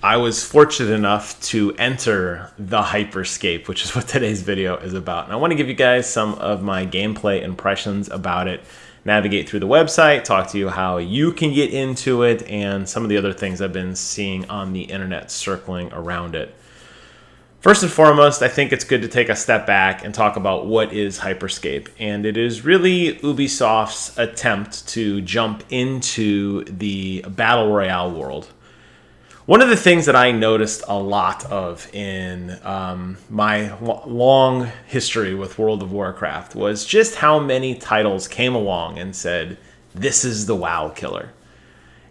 I was fortunate enough to enter the Hyper Scape, which is what today's video is about. And I want to give you guys some of my gameplay impressions about it, navigate through the website, talk to you how you can get into it, and some of the other things I've been seeing on the internet circling around it. First and foremost, I think it's good to take a step back and talk about what is Hyper Scape. And it is really Ubisoft's attempt to jump into the Battle Royale world. One of the things that I noticed a lot of in my long history with World of Warcraft was just how many titles came along and said, this is the WoW killer.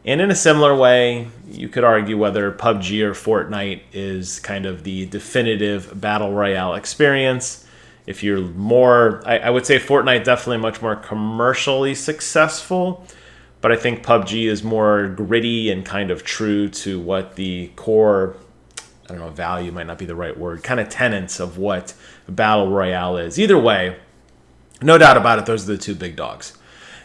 And in a similar way, you could argue whether PUBG or Fortnite is kind of the definitive Battle Royale experience. If you're more, I would say Fortnite definitely much more commercially successful, but I think PUBG is more gritty and kind of true to what the core, I don't know, value might not be the right word, kind of tenets of what Battle Royale is. Either way, no doubt about it, those are the two big dogs.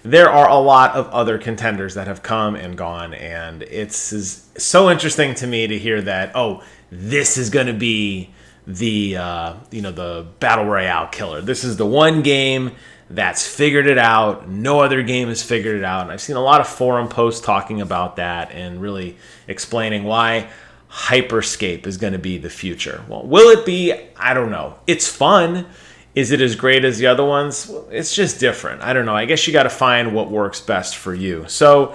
There are a lot of other contenders that have come and gone, and it's so interesting to me to hear that, oh, this is going to be the the Battle Royale killer. This is the one game that's figured it out. No other game has figured it out. And I've seen a lot of forum posts talking about that and really explaining why Hyper Scape is going to be the future. Well, will it be? I don't know. It's fun. Is it as great as the other ones? Well, it's just different. I don't know. I guess you got to find what works best for you. So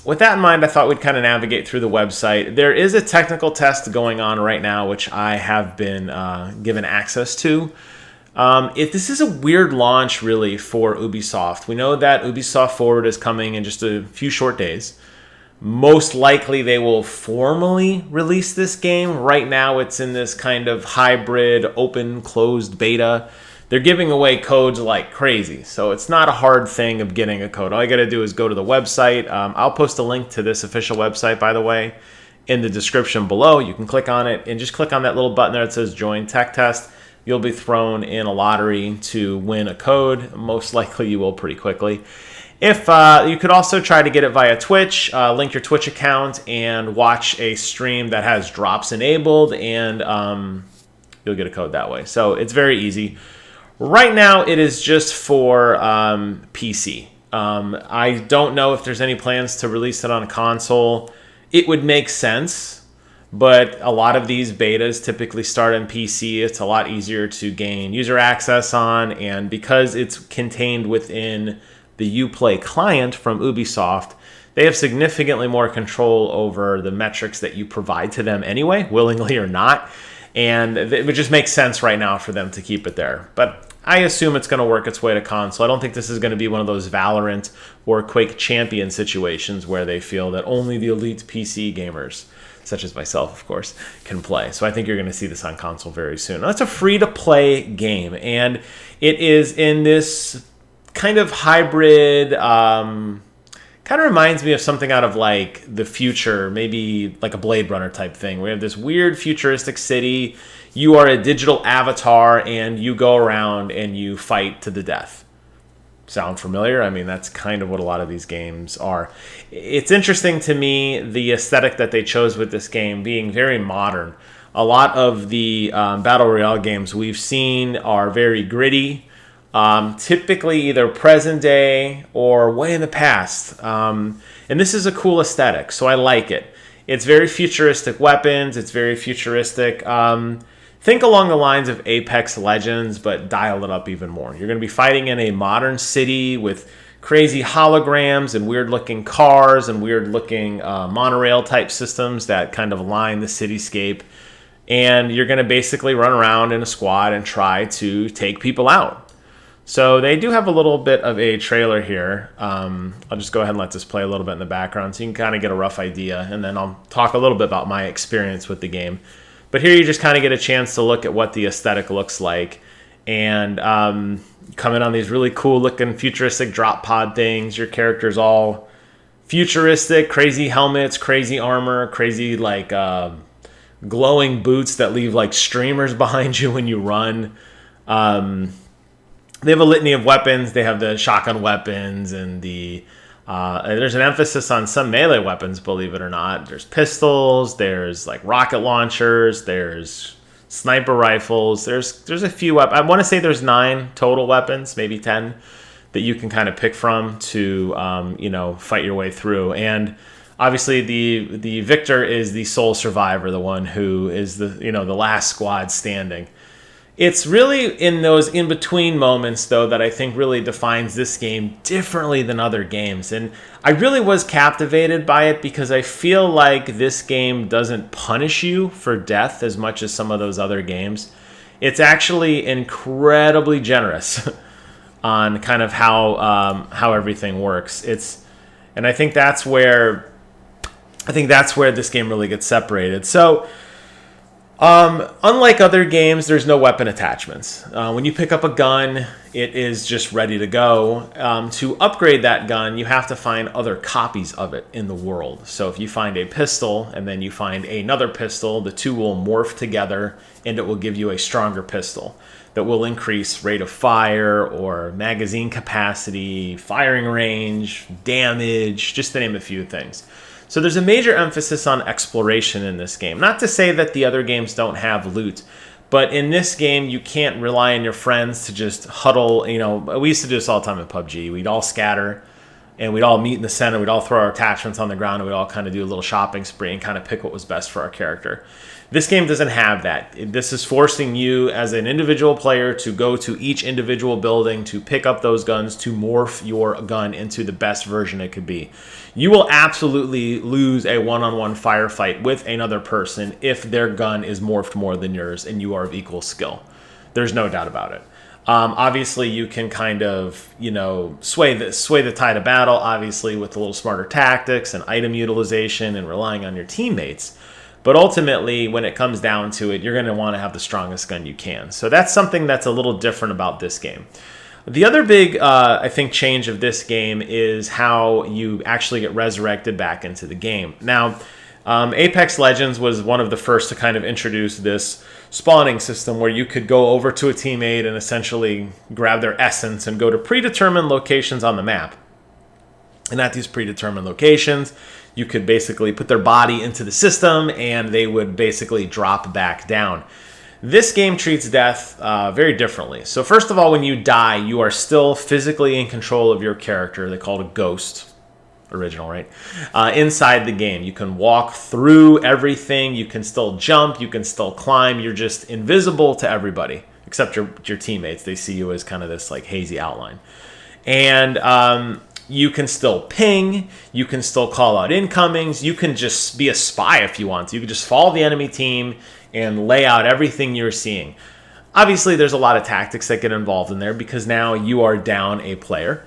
with that in mind, I thought we'd kind of navigate through the website. There is a technical test going on right now, which I have been given access to. This is a weird launch, really, for Ubisoft. We know that Ubisoft Forward is coming in just a few short days. Most likely, they will formally release this game. Right now, it's in this kind of hybrid, open, closed beta. They're giving away codes like crazy, so it's not a hard thing of getting a code. All you got to do is go to the website. I'll post a link to this official website, by the way, in the description below. You can click on it and just click on that little button there that says Join Tech Test. You'll be thrown in a lottery to win a code. Most likely you will pretty quickly. If you could also try to get it via Twitch, link your Twitch account and watch a stream that has drops enabled, and you'll get a code that way. So it's very easy. Right now it is just for PC. I don't know if there's any plans to release it on a console. It would make sense. But a lot of these betas typically start on PC. It's a lot easier to gain user access on, and because it's contained within the Uplay client from Ubisoft, they have significantly more control over the metrics that you provide to them anyway, willingly or not, and it would just make sense right now for them to keep it there. But I assume it's going to work its way to console. I don't think this is going to be one of those Valorant or Quake Champion situations where they feel that only the elite PC gamers, such as myself, of course, can play. So I think you're going to see this on console very soon. Now, it's a free-to-play game, and it is in this kind of hybrid, kind of reminds me of something out of like the future, maybe like a Blade Runner type thing. We have this weird futuristic city. You are a digital avatar, and you go around and you fight to the death. Sound familiar? I mean, that's kind of what a lot of these games are. It's interesting to me, the aesthetic that they chose with this game being very modern. A lot of the Battle Royale games we've seen are very gritty, typically either present day or way in the past. And this is a cool aesthetic, so I like it. It's very futuristic weapons. It's very futuristic. Think along the lines of Apex Legends, but dial it up even more. You're going to be fighting in a modern city with crazy holograms and weird-looking cars and weird-looking monorail-type systems that kind of line the cityscape. And you're going to basically run around in a squad and try to take people out. So they do have a little bit of a trailer here. I'll just go ahead and let this play a little bit in the background so you can kind of get a rough idea. And then I'll talk a little bit about my experience with the game. But here you just kind of get a chance to look at what the aesthetic looks like. And coming on these really cool looking futuristic drop pod things. Your character's all futuristic, crazy helmets, crazy armor, crazy like glowing boots that leave like streamers behind you when you run. They have a litany of weapons. They have the shotgun weapons and the There's an emphasis on some melee weapons, believe it or not. There's pistols, there's like rocket launchers, there's sniper rifles. There's a few I want to say there's 9 total weapons, maybe 10, that you can kind of pick from to fight your way through. And obviously the victor is the sole survivor, the one who is the last squad standing. It's really in those in-between moments, though, that I think really defines this game differently than other games. And I really was captivated by it because I feel like this game doesn't punish you for death as much as some of those other games. It's actually incredibly generous on kind of how everything works. And I think that's where this game really gets separated. So, unlike other games, there's no weapon attachments. When you pick up a gun, it is just ready to go. To upgrade that gun, you have to find other copies of it in the world. So if you find a pistol and then you find another pistol, the two will morph together and it will give you a stronger pistol that will increase rate of fire or magazine capacity, firing range, damage, just to name a few things. So there's a major emphasis on exploration in this game. Not to say that the other games don't have loot, but in this game, you can't rely on your friends to just huddle. We used to do this all the time in PUBG. We'd all scatter, and we'd all meet in the center. We'd all throw our attachments on the ground, and we'd all kind of do a little shopping spree and kind of pick what was best for our character. This game doesn't have that. This is forcing you as an individual player to go to each individual building, to pick up those guns, to morph your gun into the best version it could be. You will absolutely lose a one-on-one firefight with another person if their gun is morphed more than yours and you are of equal skill. There's no doubt about it. Obviously, you can kind of, sway the tide of battle, obviously, with a little smarter tactics and item utilization and relying on your teammates. But ultimately, when it comes down to it, you're going to want to have the strongest gun you can. So that's something that's a little different about this game. The other big, I think, change of this game is how you actually get resurrected back into the game. Now, Apex Legends was one of the first to kind of introduce this spawning system where you could go over to a teammate and essentially grab their essence and go to predetermined locations on the map. And at these predetermined locations, you could basically put their body into the system and they would basically drop back down. This game treats death very differently. So first of all, when you die, you are still physically in control of your character. They call it a ghost. Original, right? Inside the game. You can walk through everything. You can still jump. You can still climb. You're just invisible to everybody except your teammates. They see you as kind of this like hazy outline. And you can still ping. You can still call out incomings. You can just be a spy if you want to. You can just follow the enemy team and lay out everything you're seeing. Obviously, there's a lot of tactics that get involved in there because now you are down a player.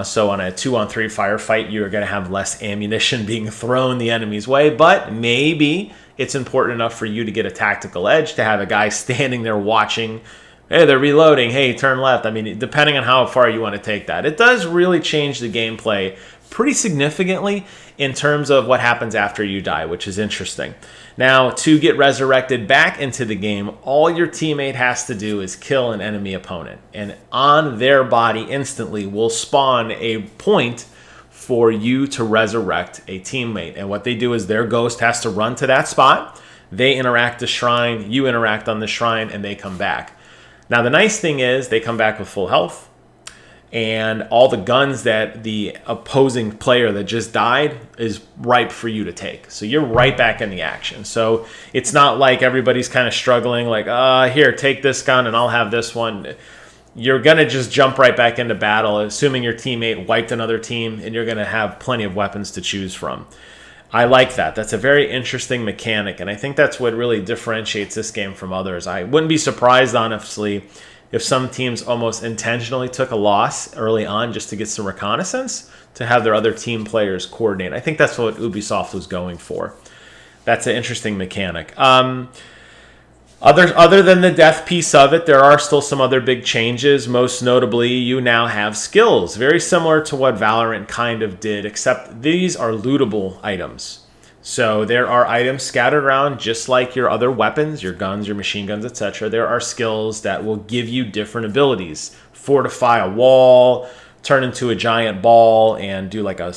So on a 2-on-3 firefight, you're going to have less ammunition being thrown the enemy's way, but maybe it's important enough for you to get a tactical edge to have a guy standing there watching. Hey, they're reloading. Hey, turn left. I mean, depending on how far you want to take that. It does really change the gameplay pretty significantly in terms of what happens after you die, which is interesting. Now, to get resurrected back into the game, all your teammate has to do is kill an enemy opponent. And on their body instantly will spawn a point for you to resurrect a teammate. And what they do is their ghost has to run to that spot. They interact the shrine, you interact on the shrine, and they come back. Now, the nice thing is they come back with full health. And all the guns that the opposing player that just died is ripe for you to take. So you're right back in the action. So it's not like everybody's kind of struggling like, here, take this gun and I'll have this one. You're going to just jump right back into battle, assuming your teammate wiped another team, and you're going to have plenty of weapons to choose from. I like that. That's a very interesting mechanic, and I think that's what really differentiates this game from others. I wouldn't be surprised, honestly, if some teams almost intentionally took a loss early on just to get some reconnaissance to have their other team players coordinate. I think that's what Ubisoft was going for. That's an interesting mechanic. Other than the death piece of it, there are still some other big changes. Most notably, you now have skills, very similar to what Valorant kind of did, except these are lootable items. So there are items scattered around just like your other weapons, your guns, your machine guns, etc. There are skills that will give you different abilities. Fortify a wall, turn into a giant ball and do like a,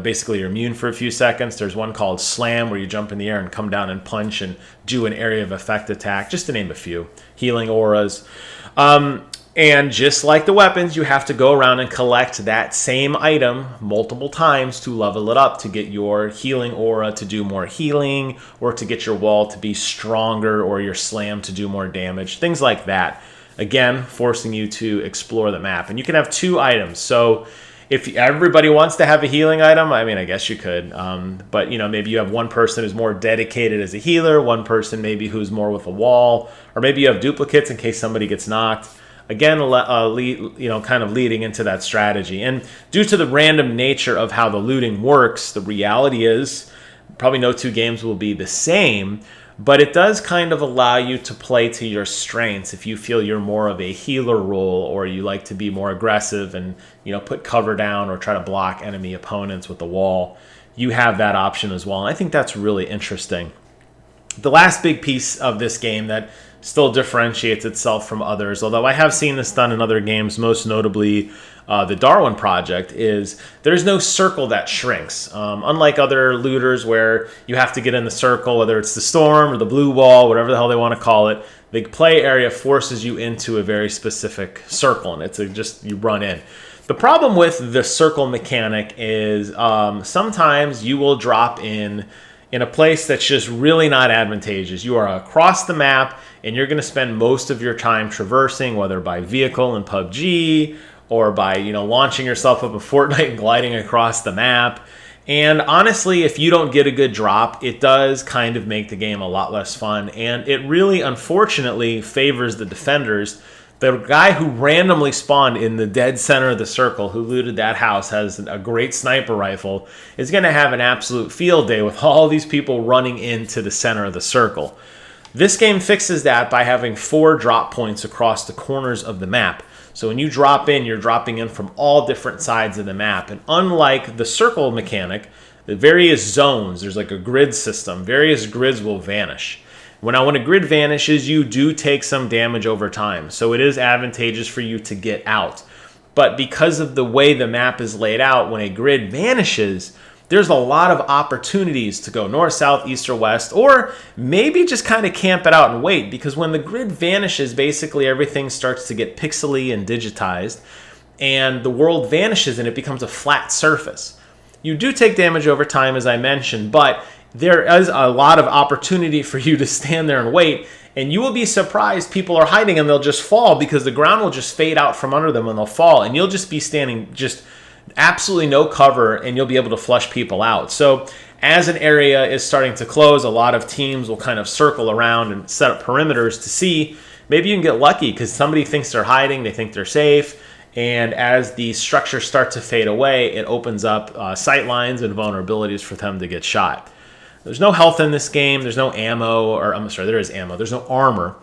basically you're immune for a few seconds. There's one called Slam where you jump in the air and come down and punch and do an area of effect attack, just to name a few. Healing auras. And just like the weapons, you have to go around and collect that same item multiple times to level it up, to get your healing aura to do more healing, or to get your wall to be stronger, or your slam to do more damage, things like that. Again, forcing you to explore the map. And you can have 2 items. So if everybody wants to have a healing item, I mean, I guess you could. But, maybe you have one person who's more dedicated as a healer, one person maybe who's more with a wall, or maybe you have duplicates in case somebody gets knocked. Again, kind of leading into that strategy. And due to the random nature of how the looting works, the reality is probably no 2 games will be the same, but it does kind of allow you to play to your strengths. If you feel you're more of a healer role, or you like to be more aggressive and put cover down or try to block enemy opponents with the wall, you have that option as well. And I think that's really interesting. The last big piece of this game that still differentiates itself from others, although I have seen this done in other games, most notably the Darwin Project, is there's no circle that shrinks. Unlike other looters where you have to get in the circle, whether it's the storm or the blue wall, whatever the hell they want to call it, the play area forces you into a very specific circle, and it's just you run in. The problem with the circle mechanic is sometimes you will drop in a place that's just really not advantageous. You are across the map, and you're going to spend most of your time traversing, whether by vehicle in PUBG or by launching yourself up a Fortnite and gliding across the map. And honestly, if you don't get a good drop, it does kind of make the game a lot less fun. And it really, unfortunately, favors the defenders. The guy who randomly spawned in the dead center of the circle, who looted that house, has a great sniper rifle, is going to have an absolute field day with all these people running into the center of the circle. This game fixes that by having 4 drop points across the corners of the map. So when you drop in, you're dropping in from all different sides of the map. And unlike the circle mechanic, the various zones, there's like a grid system. Various grids will vanish. When a grid vanishes, you do take some damage over time. So it is advantageous for you to get out. But because of the way the map is laid out, when a grid vanishes, there's a lot of opportunities to go north, south, east, or west, or maybe just kind of camp it out and wait, because when the grid vanishes, basically everything starts to get pixely and digitized, and the world vanishes and it becomes a flat surface. You do take damage over time, as I mentioned, but there is a lot of opportunity for you to stand there and wait, and you will be surprised people are hiding and they'll just fall because the ground will just fade out from under them and they'll fall, and you'll just be standing just absolutely no cover, and you'll be able to flush people out. So as an area is starting to close, a lot of teams will kind of circle around and set up perimeters to see. Maybe you can get lucky because somebody thinks they're hiding, they think they're safe, and as the structures start to fade away, it opens up sight lines and vulnerabilities for them to get shot. There's no health in this game, there's no ammo, or I'm sorry, there is ammo, there's no armor.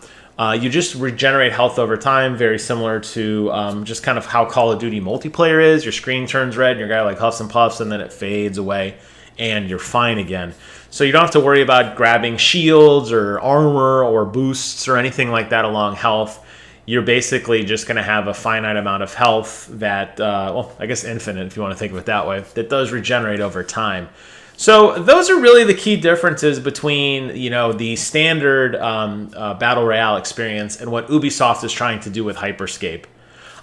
You just regenerate health over time, very similar to just kind of how Call of Duty multiplayer is. Your screen turns red, your guy like huffs and puffs, and then it fades away, and you're fine again. So you don't have to worry about grabbing shields or armor or boosts or anything like that along health. You're basically just going to have a finite amount of health that, well, I guess infinite if you want to think of it that way, that does regenerate over time. So those are really the key differences between, the standard Battle Royale experience and what Ubisoft is trying to do with Hyper Scape.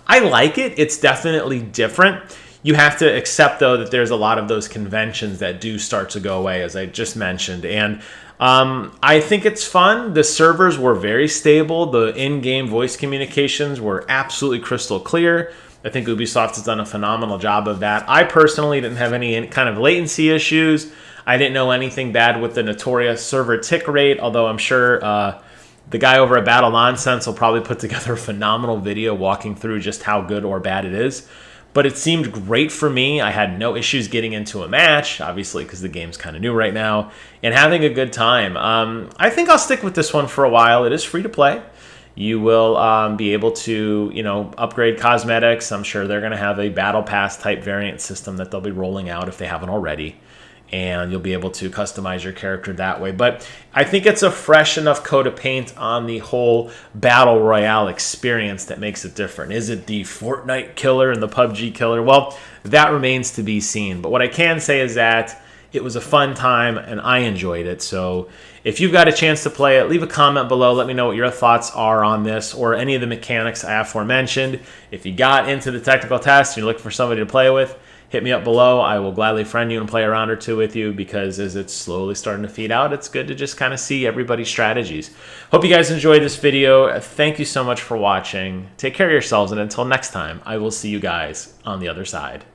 I like it. It's definitely different. You have to accept, though, that there's a lot of those conventions that do start to go away, as I just mentioned. And I think it's fun. The servers were very stable. The in-game voice communications were absolutely crystal clear. I think Ubisoft has done a phenomenal job of that. I personally didn't have any kind of latency issues. I didn't know anything bad with the notorious server tick rate, although I'm sure the guy over at Battle Nonsense will probably put together a phenomenal video walking through just how good or bad it is. But it seemed great for me. I had no issues getting into a match, obviously because the game's kind of new right now, and having a good time. I think I'll stick with this one for a while. It is free to play. You will be able to, upgrade cosmetics. I'm sure they're going to have a Battle Pass type variant system that they'll be rolling out if they haven't already. and you'll be able to customize your character that way. But I think it's a fresh enough coat of paint on the whole Battle Royale experience that makes it different. Is it the Fortnite killer and the PUBG killer? Well, that remains to be seen. But what I can say is that it was a fun time, and I enjoyed it. So if you've got a chance to play it, leave a comment below. Let me know what your thoughts are on this or any of the mechanics I aforementioned. If you got into the technical test and you're looking for somebody to play with, hit me up below. I will gladly friend you and play a round or two with you, because as it's slowly starting to feed out, it's good to just kind of see everybody's strategies. Hope you guys enjoyed this video. Thank you so much for watching. Take care of yourselves, and until next time, I will see you guys on the other side.